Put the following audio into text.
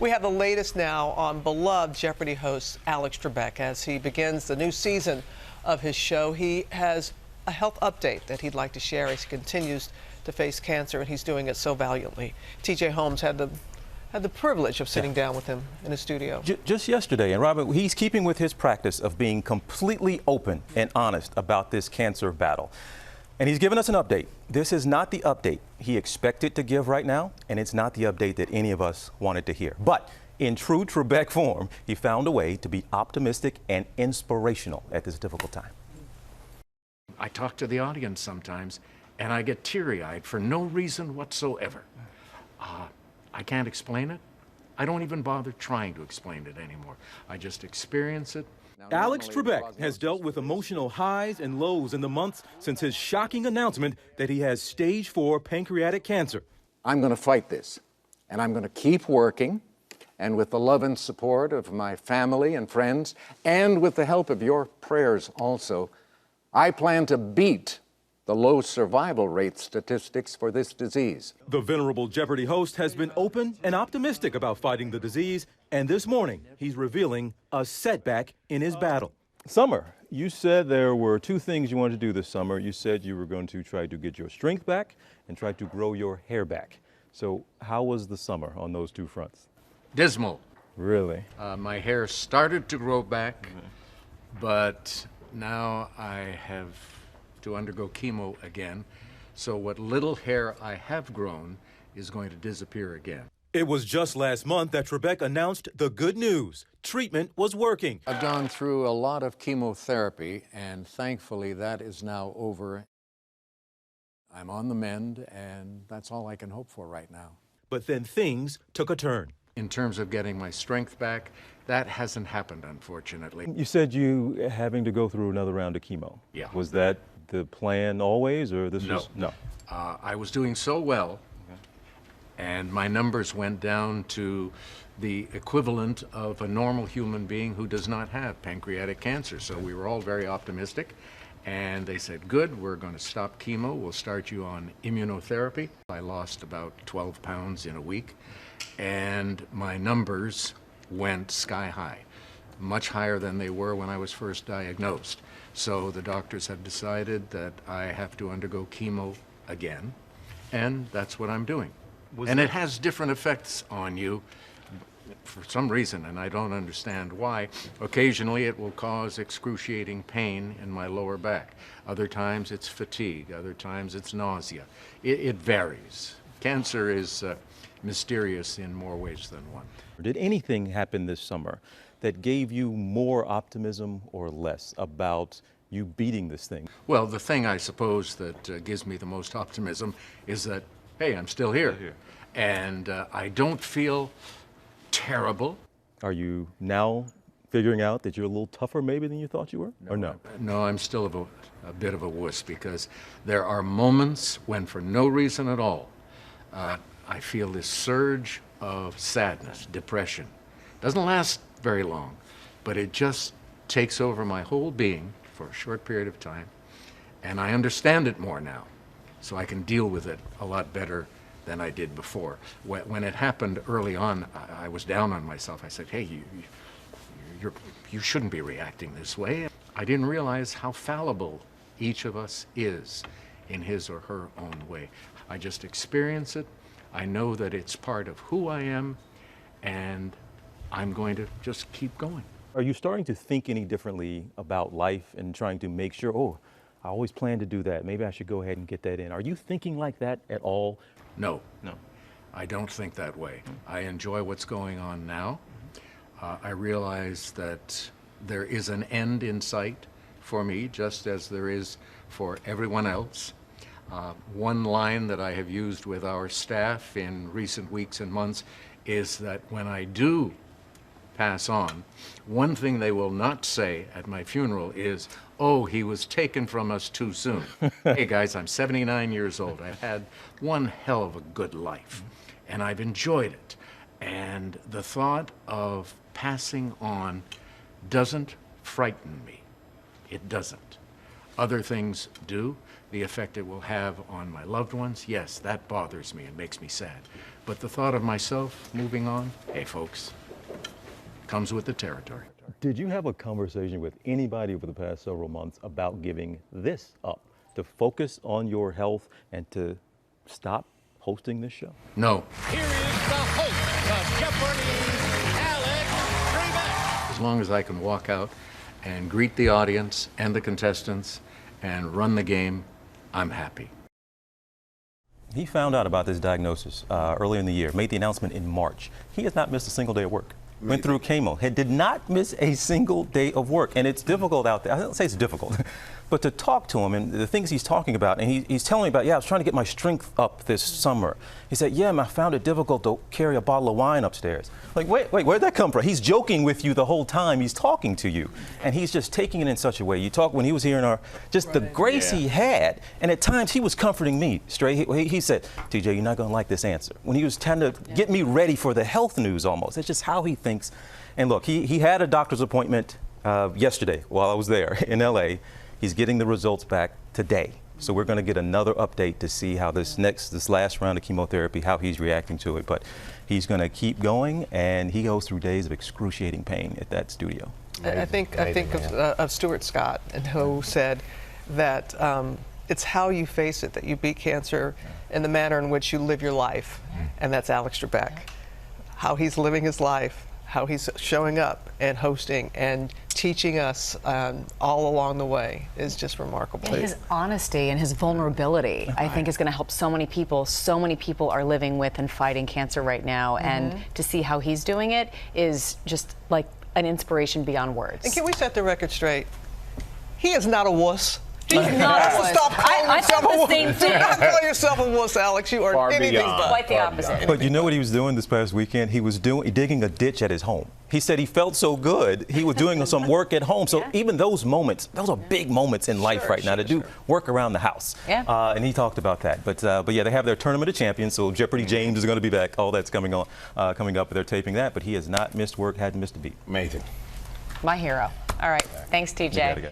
We have the latest now on beloved Jeopardy host Alex Trebek as he begins the new season of his show. He has a health update that he'd like to share as he continues to face cancer, and he's doing it so valiantly. TJ Holmes had the privilege of sitting down with him in his studio. Just yesterday, and Robert, he's keeping with his practice of being completely open and honest about this cancer battle. And he's given us an update. This is not the update he expected to give right now, and it's not the update that any of us wanted to hear. But in true Trebek form, he found a way to be optimistic and inspirational at this difficult time. I talk to the audience sometimes, and I get teary-eyed for no reason whatsoever. I can't explain it. I don't even bother trying to explain it anymore. I just experience it. Alex Trebek has dealt with emotional highs and lows in the months since his shocking announcement that he has stage 4 pancreatic cancer. I'm going to fight this, and I'm going to keep working, and with the love and support of my family and friends, and with the help of your prayers also, I plan to beat the low survival rate statistics for this disease. The venerable Jeopardy host has been open and optimistic about fighting the disease, and this morning he's revealing a setback in his battle. Summer, you said there were two things you wanted to do this summer. You said you were going to try to get your strength back and try to grow your hair back. So how was the summer on those two fronts? Dismal. Really? My hair started to grow back, but now I have to undergo chemo again. So what little hair I have grown is going to disappear again. It was just last month that Trebek announced the good news. Treatment was working. I've gone through a lot of chemotherapy, and thankfully that is now over. I'm on the mend, and that's all I can hope for right now. But then things took a turn. In terms of getting my strength back, that hasn't happened, unfortunately. You said you having to go through another round of chemo. Yeah. Was that the plan always, or this was? No. I was doing so well, and my numbers went down to the equivalent of a normal human being who does not have pancreatic cancer. So we were all very optimistic, and they said, good, we're going to stop chemo. We'll start you on immunotherapy. I lost about 12 pounds in a week, and my numbers went sky high, much higher than they were when I was first diagnosed. So the doctors have decided that I have to undergo chemo again, and that's what I'm doing. And it has different effects on you for some reason, and I don't understand why. Occasionally it will cause excruciating pain in my lower back. Other times it's fatigue. Other times it's nausea. It varies. Cancer is mysterious in more ways than one. Did anything happen this summer that gave you more optimism or less about you beating this thing? Well, the thing I suppose that gives me the most optimism is that, hey, I'm still here. And I don't feel terrible. Are you now figuring out that you're a little tougher maybe than you thought you were? Or no? No, I'm still a bit of a wuss, because there are moments when, for no reason at all, I feel this surge of sadness, depression. Doesn't last very long, but it just takes over my whole being for a short period of time, and I understand it more now, so I can deal with it a lot better than I did before. When it happened early on, I was down on myself. I said, hey, you shouldn't be reacting this way. I didn't realize how fallible each of us is in his or her own way. I just experience it. I know that it's part of who I am, and I'm going to just keep going. Are you starting to think any differently about life and trying to make sure, oh, I always planned to do that. Maybe I should go ahead and get that in. Are you thinking like that at all? No. I don't think that way. I enjoy what's going on now. I realize that there is an end in sight for me, just as there is for everyone else. One line that I have used with our staff in recent weeks and months is that when I do pass on, one thing they will not say at my funeral is, oh, he was taken from us too soon. Hey guys, I'm 79 years old. I've had one hell of a good life, and I've enjoyed it. And the thought of passing on doesn't frighten me. It doesn't. other things do, the effect it will have on my loved ones, yes, that bothers me and makes me sad. But the thought of myself moving on, hey folks, comes with the territory. Did you have a conversation with anybody over the past several months about giving this up, to focus on your health and to stop hosting this show? No. Here is the host of Jeopardy, Alex Trebek. As long as I can walk out and greet the audience and the contestants and run the game, I'm happy. He found out about this diagnosis earlier in the year, made the announcement in March. He has not missed a single day of work. Went through chemo, did not miss a single day of work. And it's difficult out there. I don't say it's difficult, but to talk to him and the things he's talking about, and he's telling me about, yeah, I was trying to get my strength up this summer. He said, yeah, I found it difficult to carry a bottle of wine upstairs. Like, wait, where'd that come from? He's joking with you the whole time he's talking to you. And he's just taking it in such a way. You talk, when he was here in just the grace he had, and at times he was comforting me straight. He said, TJ, you're not gonna like this answer. When he was trying to get me ready for the health news almost. It's just how he thinks. And look, he had a doctor's appointment yesterday while I was there in LA. He's getting the results back today. So we're going to get another update to see how this last round of chemotherapy, how he's reacting to it. But he's going to keep going, and he goes through days of excruciating pain at that studio. I think of Stuart Scott, and who said that it's how you face it that you beat cancer, and the manner in which you live your life. And that's Alex Trebek. How he's living his life, how he's showing up and hosting and teaching us all along the way is just remarkable. And his honesty and his vulnerability, I think, is going to help so many people. So many people are living with and fighting cancer right now, and to see how he's doing it is just like an inspiration beyond words. And can we set the record straight? He is not a wuss. He's not a wuss. Stop calling I yourself thought a the wuss. same thing. Do not call yourself a wuss, Alex. You are anything but. Quite the opposite. But you know what he was doing this past weekend? He was digging a ditch at his home. He said he felt so good. He was doing some work at home. So even those moments, those are big moments in life right now to do work around the house. Yeah. And he talked about that. But yeah, they have their Tournament of Champions. So Jeopardy James is going to be back. All that's coming up. They're taping that. But he has not missed work, hadn't missed a beat. Amazing. My hero. All right. Thanks, TJ.